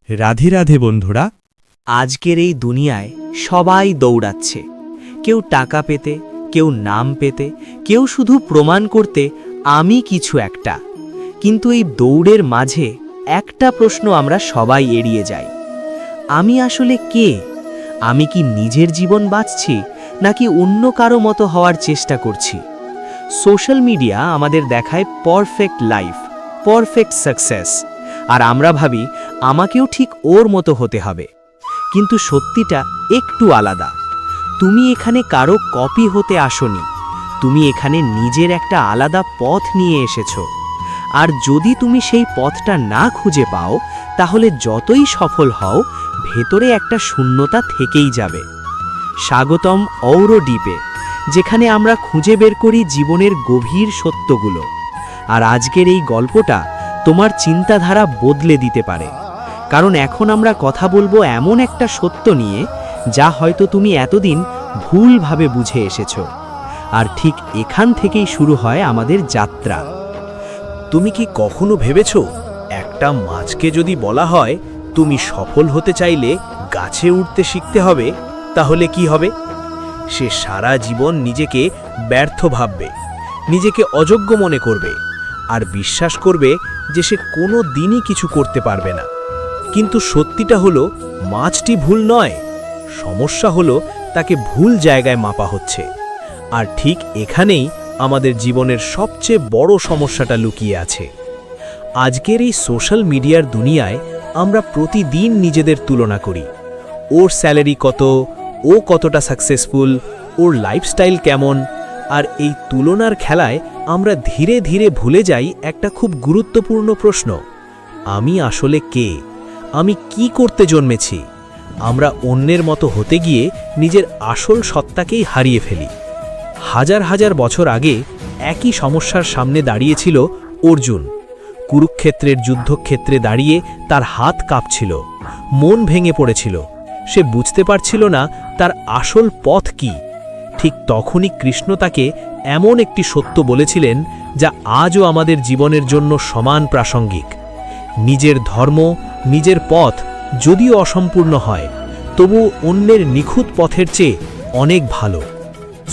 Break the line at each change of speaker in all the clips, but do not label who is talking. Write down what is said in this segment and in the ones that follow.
রাধে রাধে বন্ধুরা।
আজকের এই দুনিয়ায় সবাই দৌড়াচ্ছে, কেউ টাকা পেতে, কেউ নাম পেতে, কেউ শুধু প্রমাণ করতে আমি কিছু একটা। কিন্তু এই দৌড়ের মাঝে একটা প্রশ্ন আমরা সবাই এড়িয়ে যাই, আমি আসলে কে? আমি কি নিজের জীবন বাঁচছি নাকি অন্য কারো মতো হওয়ার চেষ্টা করছি? সোশ্যাল মিডিয়া আমাদের দেখায় পারফেক্ট লাইফ, পারফেক্ট সাকসেস, আর আমরা ভাবি আমাকেও ঠিক ওর মতো হতে হবে। কিন্তু সত্যিটা একটু আলাদা। তুমি এখানে কারো কপি হতে আসোনি, তুমি এখানে নিজের একটা আলাদা পথ নিয়ে এসেছো। আর যদি তুমি সেই পথটা না খুঁজে পাও, তাহলে যতই সফল হও, ভেতরে একটা শূন্যতা থেকেই যাবে। স্বাগতম ঔর ডিপে, যেখানে আমরা খুঁজে বের করি জীবনের গভীর সত্যগুলো। আর আজকের এই গল্পটা তোমার চিন্তাধারা বদলে দিতে পারে, কারণ এখন আমরা কথা বলবো এমন একটা সত্য নিয়ে যা হয়তো তুমি এতদিন ভুলভাবে বুঝে এসেছো। আর ঠিক এখান থেকেই শুরু হয় আমাদের যাত্রা।
তুমি কি কখনো ভেবেছো, একটা মাছকে যদি বলা হয় তুমি সফল হতে চাইলে গাছে উঠতে শিখতে হবে, তাহলে কি হবে? সে সারা জীবন নিজেকে ব্যর্থ ভাববে, নিজেকে অযোগ্য মনে করবে, আর বিশ্বাস করবে যে সে কোনো দিনই কিছু করতে পারবে না। কিন্তু সত্যিটা হলো, মাছটি ভুল নয়, সমস্যা হলো তাকে ভুল জায়গায় মাপা হচ্ছে। আর ঠিক এখানেই আমাদের জীবনের সবচেয়ে বড় সমস্যাটা লুকিয়ে আছে। আজকের এই সোশ্যাল মিডিয়ার দুনিয়ায় আমরা প্রতিদিন নিজেদের তুলনা করি। ওর স্যালারি কত, ও কতটা সাকসেসফুল, ওর লাইফস্টাইল কেমন। আর এই তুলনার খেলায় আমরা ধীরে ধীরে ভুলে যাই একটা খুব গুরুত্বপূর্ণ প্রশ্ন, আমি আসলে কে? আমি কি করতে জন্মেছি? আমরা অন্যের মতো হতে গিয়ে নিজের আসল সত্তাকেই হারিয়ে ফেলি। হাজার হাজার বছর আগে একই সমস্যার সামনে দাঁড়িয়েছিল অর্জুন। কুরুক্ষেত্রের যুদ্ধক্ষেত্রে দাঁড়িয়ে তার হাত কাঁপছিল, মন ভেঙে পড়েছিল, সে বুঝতে পারছিল না তার আসল পথ কি। ঠিক তখনই কৃষ্ণ তাকে এমন একটি সত্য বলেছিলেন যা আজও আমাদের জীবনের জন্য সমান প্রাসঙ্গিক। নিজের ধর্ম, নিজের পথ যদিও অসম্পূর্ণ হয়, তবু অন্যের নিখুঁত পথের চেয়ে অনেক ভালো।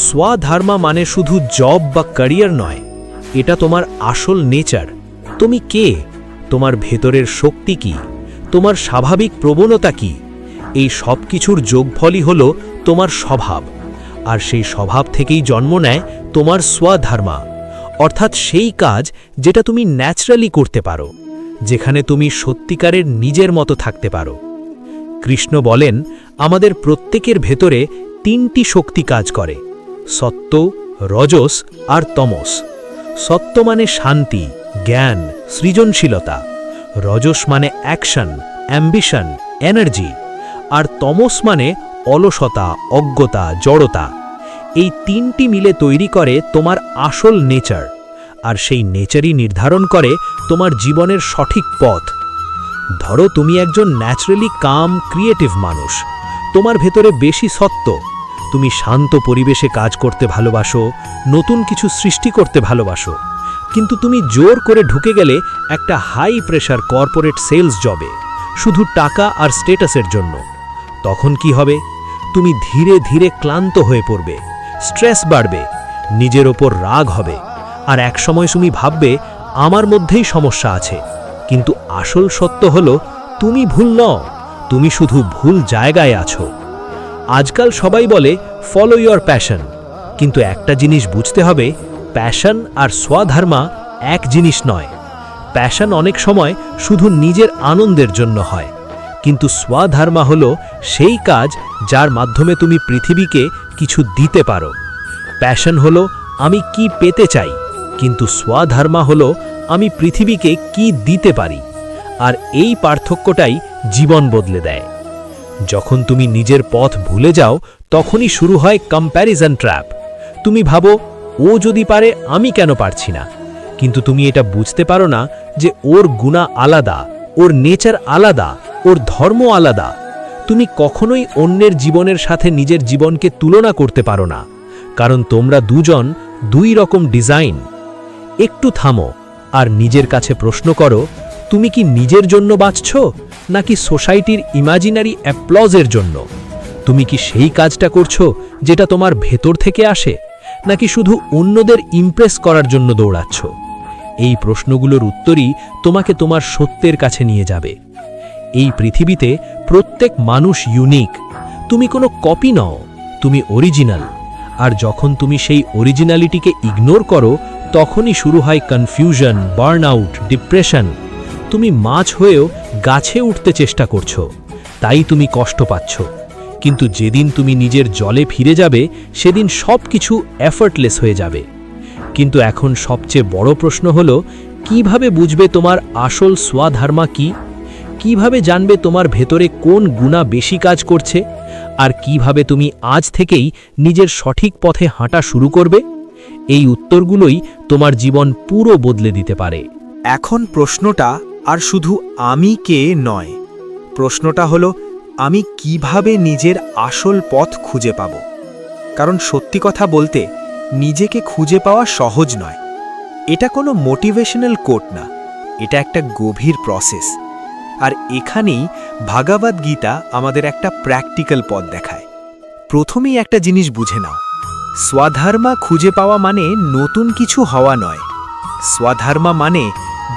স্বধর্মা মানে শুধু জব বা ক্যারিয়ার নয়, এটা তোমার আসল নেচার। তুমি কে? তোমার ভেতরের শক্তি কি? তোমার স্বাভাবিক প্রবণতা কি? এই সব কিছুর যোগফলই হলো তোমার স্বভাব। আর সেই স্বভাব থেকেই জন্ম নেয় তোমার স্বধর্মা, অর্থাৎ সেই কাজ যেটা তুমি ন্যাচারালি করতে পারো, যেখানে তুমি সত্যিকারের নিজের মতো থাকতে পারো। কৃষ্ণ বলেন, আমাদের প্রত্যেকের ভেতরে তিনটি শক্তি কাজ করে, সত্য, রজস আর তমস। সত্য মানে শান্তি, জ্ঞান, সৃজনশীলতা। রজস মানে অ্যাকশন, অ্যাম্বিশন, এনার্জি। আর তমস মানে অলসতা, অজ্ঞতা, জড়তা। এই তিনটি মিলে তৈরি করে তোমার আসল নেচার, আর সেই নেচারই নির্ধারণ করে তোমার জীবনের সঠিক পথ। ধরো তুমি একজন ন্যাচারালি কাম, ক্রিয়েটিভ মানুষ, তোমার ভেতরে বেশি সত্য, তুমি শান্ত পরিবেশে কাজ করতে ভালোবাসো, নতুন কিছু সৃষ্টি করতে ভালোবাসো। কিন্তু তুমি জোর করে ঢুকে গেলে একটা হাই প্রেশার কর্পোরেট সেলস জবে, শুধু টাকা আর স্ট্যাটাসের জন্য। তখন কি হবে? তুমি ধীরে ধীরে ক্লান্ত হয়ে পড়বে, স্ট্রেস বাড়বে, নিজের ওপর রাগ হবে, আর একসময় তুমি ভাববে আমার মধ্যেই সমস্যা আছে। কিন্তু আসল সত্য হলো, তুমি ভুল নও, তুমি শুধু ভুল জায়গায় আছো। আজকাল সবাই বলে ফলো ইয়োর প্যাশন, কিন্তু একটা জিনিস বুঝতে হবে, প্যাশন আর স্বধর্মা এক জিনিস নয়। প্যাশন অনেক সময় শুধু নিজের আনন্দের জন্য হয়, কিন্তু স্বধর্মা হলো সেই কাজ যার মাধ্যমে তুমি পৃথিবীকে কিছু দিতে পারো। প্যাশন হলো আমি কি পেতে চাই, কিন্তু স্বধর্মা হলো আমি পৃথিবীকে কি দিতে পারি। আর এই পার্থক্যটাই জীবন বদলে দেয়। যখন তুমি নিজের পথ ভুলে যাও, তখনই শুরু হয় কম্প্যারিজন ট্র্যাপ। তুমি ভাবো, ও যদি পারে আমি কেন পারছি না? কিন্তু তুমি এটা বুঝতে পারো না যে ওর গুণা আলাদা, ওর নেচার আলাদা, ওর ধর্ম আলাদা। তুমি কখনোই অন্যের জীবনের সাথে নিজের জীবনকে তুলনা করতে পারো না, কারণ তোমরা দুজন দুই রকম ডিজাইন। একটু থামো আর নিজের কাছে প্রশ্ন করো, তুমি কি নিজের জন্য বাঁচছ নাকি সোসাইটির ইমাজিনারি অ্যাপ্লজের জন্য? তুমি কি সেই কাজটা করছো যেটা তোমার ভেতর থেকে আসে, নাকি শুধু অন্যদের ইমপ্রেস করার জন্য দৌড়াচ্ছ? এই প্রশ্নগুলোর উত্তরই তোমাকে তোমার সত্যের কাছে নিয়ে যাবে। এই পৃথিবীতে প্রত্যেক মানুষ ইউনিক। তুমি কোনো কপি নও, তুমি অরিজিনাল। আর যখন তুমি সেই অরিজিনালিটিকে ইগনোর করো, তখনই শুরু হয় কনফিউশন, বার্নআউট, ডিপ্রেশন। তুমি মাছ হয়েও গাছে উঠতে চেষ্টা করছো, তাই তুমি কষ্ট পাচ্ছ। কিন্তু যেদিন তুমি নিজের জলে ফিরে যাবে, সেদিন সব কিছু এফর্টলেস হয়ে যাবে। কিন্তু এখন সবচেয়ে বড় প্রশ্ন হলো, কিভাবে বুঝবে তোমার আসল স্বধর্মা কি? কিভাবে জানবে তোমার ভেতরে কোন গুণা বেশি কাজ করছে? আর কিভাবে তুমি আজ থেকেই নিজের সঠিক পথে হাঁটা শুরু করবে? এই উত্তরগুলোই তোমার জীবন পুরো বদলে দিতে পারে।
এখন প্রশ্নটা আর শুধু আমি কে নয়, প্রশ্নটা হলো আমি কিভাবে নিজের আসল পথ খুঁজে পাব। কারণ সত্যি কথা বলতে নিজেকে খুঁজে পাওয়া সহজ নয়। এটা কোনো মোটিভেশনাল কোট না, এটা একটা গভীর প্রসেস। আর এখানেই ভাগবত গীতা আমাদের একটা প্র্যাকটিক্যাল পথ দেখায়। প্রথমেই একটা জিনিস বুঝে নাও, স্বধর্মা খুঁজে পাওয়া মানে নতুন কিছু হওয়া নয়। স্বধর্মা মানে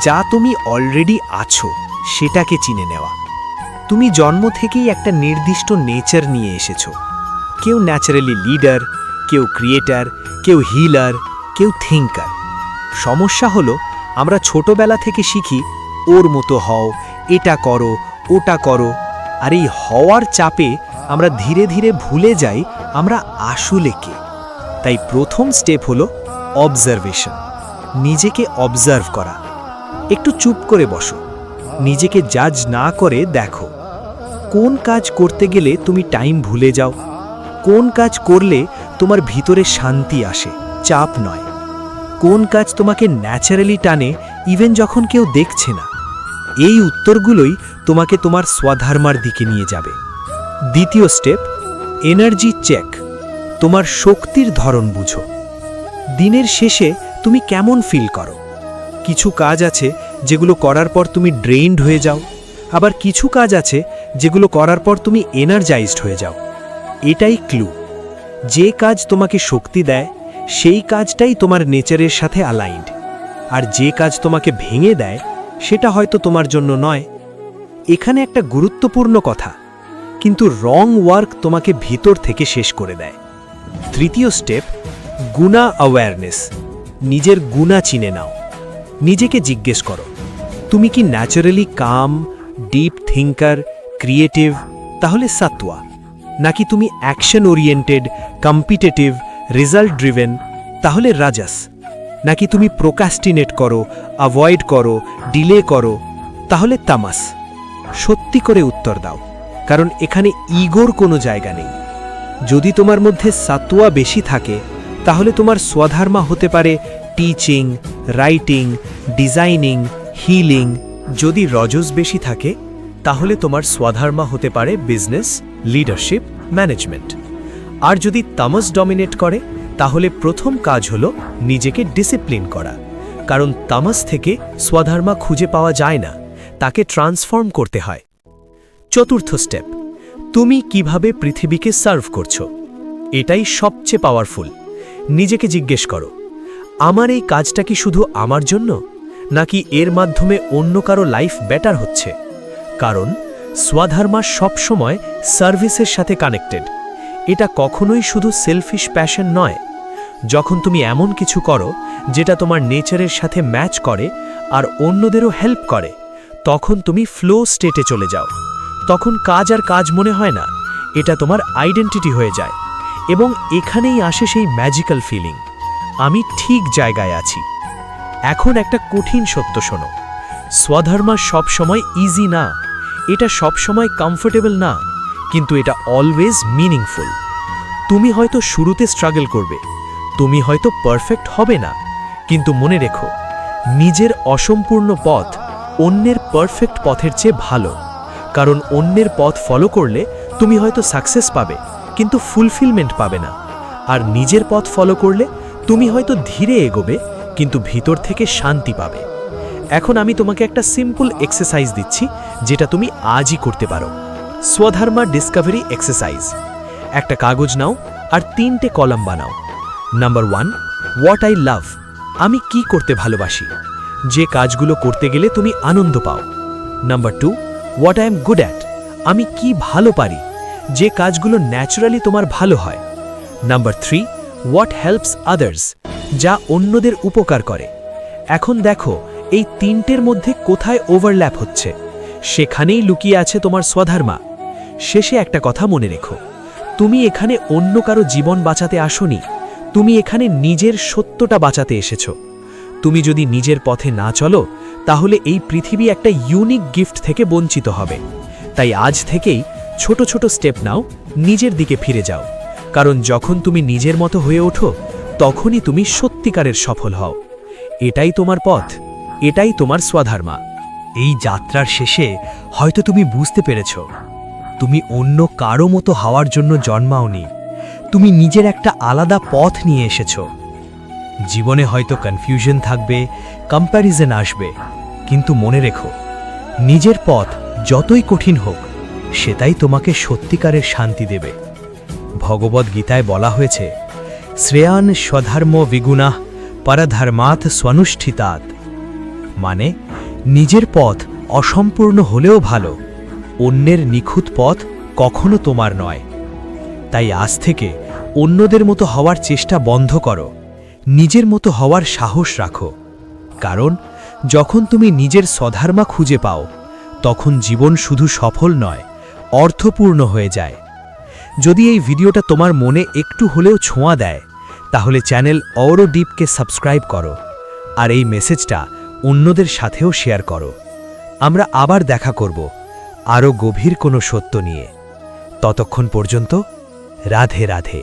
যা তুমি অলরেডি আছো সেটাকে চিনে নেওয়া। তুমি জন্ম থেকেই একটা নির্দিষ্ট নেচার নিয়ে এসেছো। কেউ ন্যাচারালি লিডার, কেউ ক্রিয়েটার, কেউ হিলার, কেউ থিঙ্কার। সমস্যা হলো আমরা ছোটবেলা থেকে শিখি ওর মতো হও, এটা করো, ওটা করো। আর এই হওয়ার চাপে আমরা ধীরে ধীরে ভুলে যাই আমরা আসলে কে। তাই প্রথম স্টেপ হলো অবজারভেশন, নিজেকে অবজার্ভ করা। একটু চুপ করে বসো, নিজেকে জাজ না করে দেখো কোন কাজ করতে গেলে তুমি টাইম ভুলে যাও, কোন কাজ করলে তোমার ভিতরে শান্তি আসে, চাপ নয়, কোন কাজ তোমাকে ন্যাচারালি টানে ইভেন যখন কেউ দেখছে না। এই উত্তরগুলোই তোমাকে তোমার স্বধর্মার দিকে নিয়ে যাবে। দ্বিতীয় স্টেপ, এনার্জি চেক। তোমার শক্তির ধরন বুঝো। দিনের শেষে তুমি কেমন ফিল করো? কিছু কাজ আছে যেগুলো করার পর তুমি ড্রেইনড হয়ে যাও, আবার কিছু কাজ আছে যেগুলো করার পর তুমি এনার্জাইজড হয়ে যাও। এটাই ক্লু। যে কাজ তোমাকে শক্তি দেয় সেই কাজটাই তোমার নেচারের সাথে অ্যালাইন্ড, আর যে কাজ তোমাকে ভেঙে দেয় সেটা হয়তো তোমার জন্য নয়। এখানে একটা গুরুত্বপূর্ণ কথা, কিন্তু রং ওয়ার্ক তোমাকে ভিতর থেকে শেষ করে দেয়। তৃতীয় স্টেপ, গুণা অ্যাওয়ারনেস। নিজের গুণা চিনে নাও। নিজেকে জিজ্ঞেস করো, তুমি কি ন্যাচারালি কাম, ডিপ থিঙ্কার, ক্রিয়েটিভ? তাহলে সাত্ত্বা। নাকি তুমি action oriented, competitive, result driven? তাহলে রাজস। নাকি তুমি প্রোক্রাস্টিনেট করো, অ্যাভয়েড করো, ডিলে করো? তাহলে তামাস। সত্যি করে উত্তর দাও, কারণ এখানে ইগোর কোনো জায়গা নেই। যদি তোমার মধ্যে সাত্ত্বা বেশি থাকে, তাহলে তোমার স্বধর্মা হতে পারে টিচিং, রাইটিং, ডিজাইনিং, হিলিং। যদি রজস বেশি থাকে, তাহলে তোমার স্বধর্মা হতে পারে বিজনেস, লিডারশিপ, ম্যানেজমেন্ট। আর যদি তামস ডমিনেট করে, তাহলে প্রথম কাজ হলো নিজেকে ডিসিপ্লিন করা, কারণ তামস থেকে স্বধর্মা খুঁজে পাওয়া যায় না, তাকে ট্রান্সফর্ম করতে হয়। চতুর্থ স্টেপ, তুমি কিভাবে পৃথিবীকে সার্ভ করছো। এটাই সবচেয়ে পাওয়ারফুল। নিজেকে জিজ্ঞেস করো, আমার এই কাজটা কি শুধু আমার জন্য, নাকি এর মাধ্যমে অন্য কারো লাইফ বেটার হচ্ছে? কারণ স্বধর্মা সবসময় সার্ভিসের সাথে কানেক্টেড। এটা কখনোই শুধু সেলফিশ প্যাশন নয়। যখন তুমি এমন কিছু করো যেটা তোমার নেচারের সাথে ম্যাচ করে আর অন্যদেরও হেল্প করে, তখন তুমি ফ্লো স্টেটে চলে যাও। তখন কাজ আর কাজ মনে হয় না, এটা তোমার আইডেন্টিটি হয়ে যায়। এবং এখানেই আসে সেই ম্যাজিক্যাল ফিলিং, আমি ঠিক জায়গায় আছি। এখন একটা কঠিন সত্য শোনো, স্বধর্মা সবসময় ইজি না, এটা সবসময় কমফোর্টেবল না, কিন্তু এটা অলওয়েজ মিনিংফুল। তুমি হয়তো শুরুতে স্ট্রাগল করবে, তুমি হয়তো পারফেক্ট হবে না, কিন্তু মনে রেখো, নিজের অসম্পূর্ণ পথ অন্যের পারফেক্ট পথের চেয়ে ভালো। কারণ অন্যের পথ ফলো করলে তুমি হয়তো সাকসেস পাবে, কিন্তু ফুলফিলমেন্ট পাবে না। আর নিজের পথ ফলো করলে তুমি হয়তো ধীরে এগোবে, কিন্তু ভিতর থেকে শান্তি পাবে।
এখন আমি তোমাকে একটা সিম্পল এক্সারসাইজ দিচ্ছি যেটা তুমি আজই করতে পারো। স্বধর্মা ডিসকভারি এক্সারসাইজ। একটা কাগজ নাও আর 3টে কলাম বানাও। নাম্বার 1, হোয়াট আই লাভ, আমি কি করতে ভালোবাসি, যে কাজগুলো করতে গেলে তুমি আনন্দ পাও। Number 2, what I am good at, আমি কি ভালো পারি, যে কাজগুলো ন্যাচারালি তোমার ভালো হয়। নাম্বার 3, হোয়াট হেল্পস আদার্স, যা অন্যদের উপকার করে। এখন দেখো এই 3টের মধ্যে কোথায় ওভারল্যাপ হচ্ছে, সেখানেই লুকিয়ে আছে তোমার স্বধর্মা। শেষে একটা কথা মনে রেখো, তুমি এখানে অন্য কারো জীবন বাঁচাতে আসোনি, তুমি এখানে নিজের সত্যটা বাঁচাতে এসেছো। তুমি যদি নিজের পথে না চলো তাহলে এই পৃথিবী একটা ইউনিক গিফট থেকে বঞ্চিত হবে। তাই আজ থেকেই ছোট ছোট স্টেপ নাও, নিজের দিকে ফিরে যাও, কারণ যখন তুমি নিজের মতো হয়ে ওঠো তখনই তুমি সত্যিকারের সফল হও। এটাই তোমার পথ, এটাই তোমার স্বধর্মা।
এই যাত্রার শেষে হয়তো তুমি বুঝতে পেরেছ, তুমি অন্য কারো মতো হওয়ার জন্য জন্মাওনি, তুমি নিজের একটা আলাদা পথ নিয়ে এসেছো। জীবনে হয়তো কনফিউশন থাকবে, কম্প্যারিজন আসবে, কিন্তু মনে রেখো, নিজের পথ যতই কঠিন হোক সেটাই তোমাকে সত্যিকারের শান্তি দেবে। ভগবদ্ গীতায় বলা হয়েছে, শ্রেয়ান স্বধর্ম বিগুণাঃ পরধর্মাৎ স্বনুষ্ঠিতাৎ, মানে নিজের পথ অসম্পূর্ণ হলেও ভালো, অন্যের নিখুঁত পথ কখনো তোমার নয়। তাই আজ থেকে অন্যদের মতো হওয়ার চেষ্টা বন্ধ করো, নিজের মতো হওয়ার সাহস রাখো, কারণ যখন তুমি নিজের স্বধর্মা খুঁজে পাও তখন জীবন শুধু সফল নয়, অর্থপূর্ণ হয়ে যায়। যদি এই ভিডিওটা তোমার মনে একটু হলেও ছোঁয়া দেয় তাহলে চ্যানেল অরো ডিপকে সাবস্ক্রাইব করো আর এই মেসেজটা অন্যদের সাথেও শেয়ার করো। আমরা আবার দেখা করব আরও গভীর কোনো সত্য নিয়ে। ততক্ষণ পর্যন্ত রাধে রাধে।